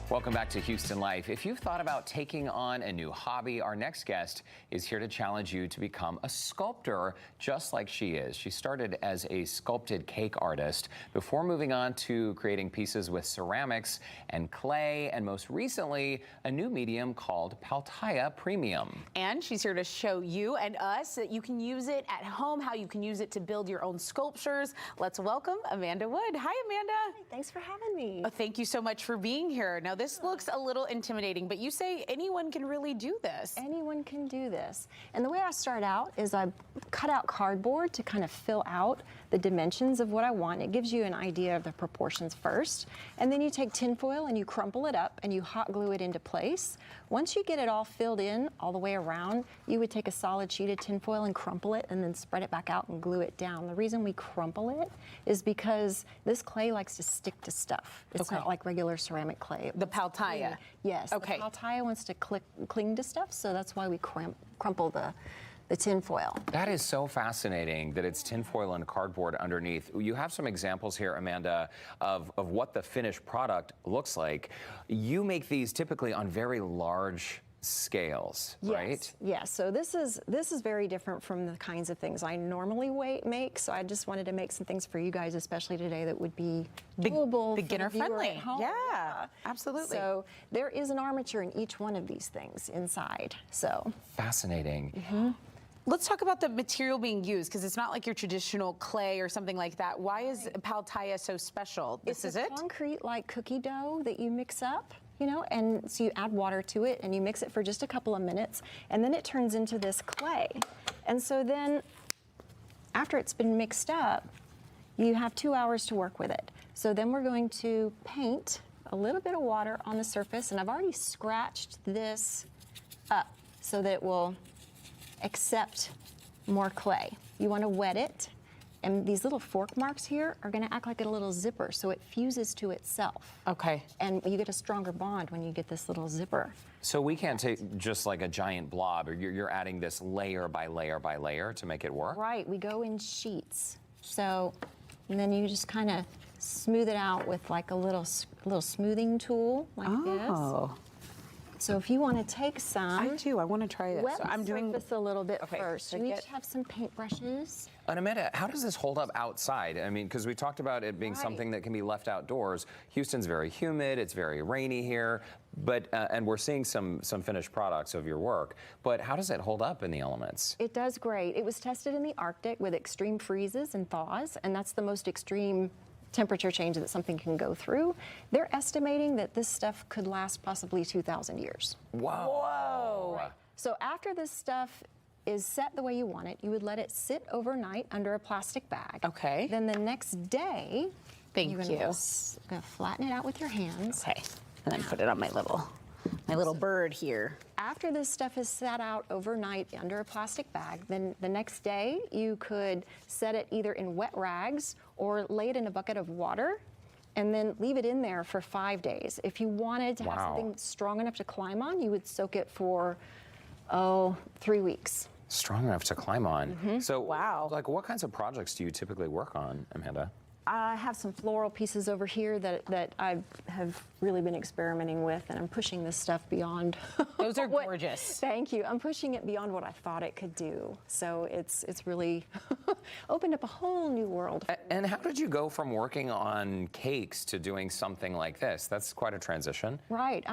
Welcome back to Houston Life. If you've thought about taking on a new hobby, our next guest is here to challenge you to become a sculptor just like she is. She started as a sculpted cake artist before moving on to creating pieces with ceramics and clay, and most recently, a new medium called Tiya Premium. And she's here to show you and us that you can use it at home, how you can use it to build your own sculptures. Let's welcome Amanda Wood. Hi, Amanda. Hi, thanks for having me. Oh, thank you so much for being here. Now, this looks a little intimidating, but you say anyone can really do this. Anyone can do this. And the way I start out is I cut out cardboard to kind of fill out the dimensions of what I want. It gives you an idea of the proportions first. And then you take tinfoil and you crumple it up and you hot glue it into place. Once you get it all filled in all the way around, you would take a solid sheet of tinfoil and crumple it and then spread it back out and glue it down. The reason we crumple it is because this clay likes to stick to stuff. It's not like regular ceramic clay. The Tiya. Yes. Okay. The Tiya wants to cling to stuff, so that's why we crumple the tinfoil. That is so fascinating that it's tinfoil and cardboard underneath. You have some examples here, Amanda, of what the finished product looks like. You make these typically on very large scales, right? Yes. So this is very different from the kinds of things I normally make. So I just wanted to make some things for you guys, especially today, that would be doable, beginner friendly. Yeah, absolutely. So there is an armature in each one of these things inside. So fascinating. Mm-hmm. Let's talk about the material being used, because it's not like your traditional clay or something like that. Why is Tiya so special? It's a concrete like cookie dough that you mix up. And so you add water to it and you mix it for just a couple of minutes, and then it turns into this clay. And so then after it's been mixed up, you have 2 hours to work with it. So then we're going to paint a little bit of water on the surface, and I've already scratched this up so that it will accept more clay. You want to wet it. And these little fork marks here are going to act like a little zipper, so it fuses to itself. Okay. And you get a stronger bond when you get this little zipper. So we can't take just like a giant blob, or you're adding this layer by layer by layer to make it work? Right, we go in sheets. So, and then you just kind of smooth it out with like a little smoothing tool like this. So if you want to take some, I want to try this. Wet so I'm doing this a little bit first. So you each have some paintbrushes. And Amanda, how does this hold up outside? I mean, because we talked about it being something that can be left outdoors. Houston's very humid, it's very rainy here, but and we're seeing some finished products of your work. But how does it hold up in the elements? It does great. It was tested in the Arctic with extreme freezes and thaws, and that's the most extreme temperature change that something can go through. They're estimating that this stuff could last possibly 2,000 years. Whoa. Right. So after this stuff is set the way you want it, you would let it sit overnight under a plastic bag. Okay. Then the next day, you're gonna flatten it out with your hands. Okay. And then put it on my little bird here. After this stuff is set out overnight under a plastic bag, then the next day you could set it either in wet rags or lay it in a bucket of water and then leave it in there for 5 days. If you wanted to have something strong enough to climb on, you would soak it for, 3 weeks. Strong enough to climb on. Mm-hmm. So, like, what kinds of projects do you typically work on, Amanda? I have some floral pieces over here that I have really been experimenting with, and I'm pushing this stuff beyond. Those are gorgeous. Thank you. I'm pushing it beyond what I thought it could do. So it's really opened up a whole new world. And how did you go from working on cakes to doing something like this? That's quite a transition. Right.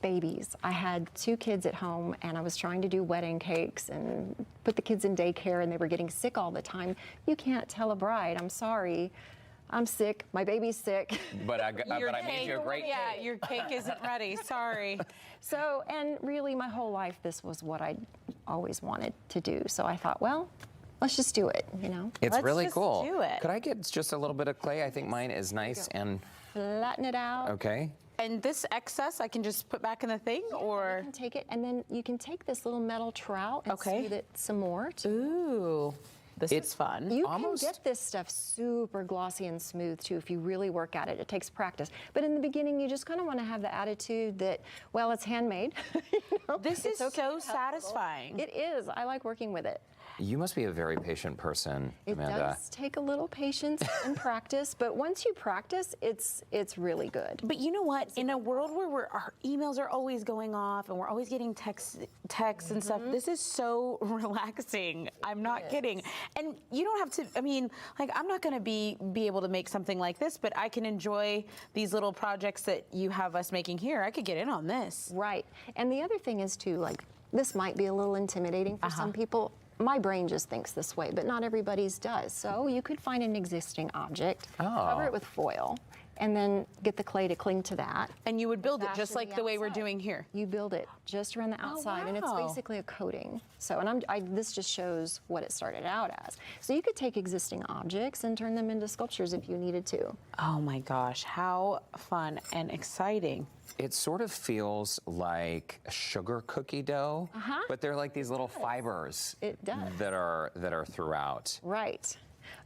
Babies. I had 2 kids at home, and I was trying to do wedding cakes and put the kids in daycare, and they were getting sick all the time. You can't tell a bride, I'm sorry, I'm sick, my baby's sick. But I made you a great cake. Yeah, your cake isn't ready, sorry. So, and really my whole life, this was what I always wanted to do. So I thought, well, let's just do it, It's really cool. Do it. Could I get just a little bit of clay? I think mine is nice and... Flatten it out. Okay. And this excess I can just put back in the thing, or? You can take it, and then you can take this little metal trowel and smooth it some more. Ooh, this is fun. You can get this stuff super glossy and smooth too if you really work at it. It takes practice. But in the beginning, you just kind of want to have the attitude that, well, it's handmade. This is so satisfying. It is. I like working with it. You must be a very patient person, It Amanda. does take a little patience and practice, but once you practice, it's really good. But you know what? In a world where our emails are always going off and we're always getting texts and stuff, this is so relaxing. I'm not kidding. And you don't have to, I mean, like, I'm not going to be able to make something like this, but I can enjoy these little projects that you have us making here. I could get in on this. Right. And the other thing is too, like, this might be a little intimidating for some people. My brain just thinks this way, but not everybody's does. So you could find an existing object, cover it with foil, and then get the clay to cling to that. And you would build it just Fashion like the way we're outside. doing here. You build it just around the outside, and it's wow. basically a coating. So, and this just shows what it started out as. So you could take existing objects and turn them into sculptures if you needed to. Oh my gosh, how fun and exciting. It sort of feels like sugar cookie dough, but they're like these little fibers It does. that are throughout. Right.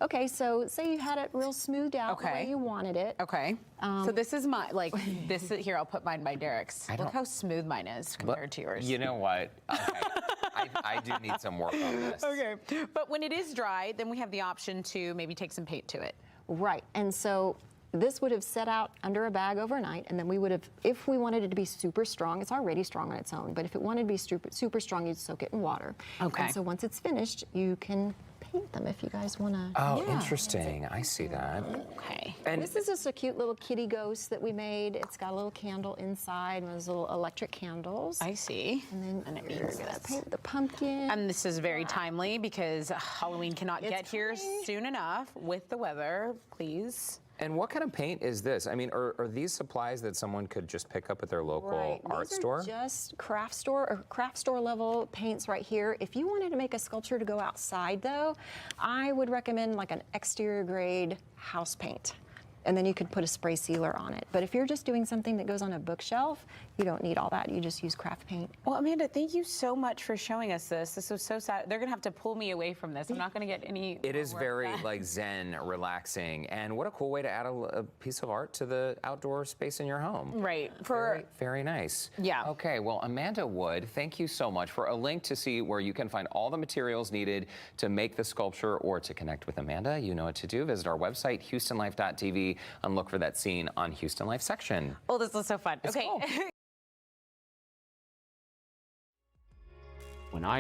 Okay, so say you had it real smoothed out the way you wanted it. Okay. So this is my, like, this is, here, I'll put mine by Derek's. Look how smooth mine is compared to yours. You know what? Okay. I do need some work on this. Okay. But when it is dry, then we have the option to maybe take some paint to it. Right, and so this would have set out under a bag overnight, and then we would have, if we wanted it to be super strong, it's already strong on its own, but if it wanted to be super strong, you'd soak it in water. Okay. And so once it's finished, you can paint them if you guys want to. Oh, interesting. I see that. Okay. And This is just a cute little kitty ghost that we made. It's got a little candle inside, and those little electric candles. I see. And then it you're means gonna this. paint the pumpkin. And this is very timely because Halloween cannot get here soon enough with the weather, please. And what kind of paint is this? I mean, are these supplies that someone could just pick up at their local Right. art These store? are just craft store level paints right here. If you wanted to make a sculpture to go outside though, I would recommend like an exterior grade house paint. And then you could put a spray sealer on it. But if you're just doing something that goes on a bookshelf, you don't need all that. You just use craft paint. Well, Amanda, thank you so much for showing us this. This was so sad. They're going to have to pull me away from this. I'm not going to get any. It is work very done. like zen, relaxing, and what a cool way to add a piece of art to the outdoor space in your home. Right. Very, very nice. Yeah. Okay, well, Amanda Wood, thank you so much. For a link to see where you can find all the materials needed to make the sculpture or to connect with Amanda, you know what to do. Visit our website, HoustonLife.tv, and look for that scene on Houston Life section. Oh, this was so fun. It's Okay. cool. When I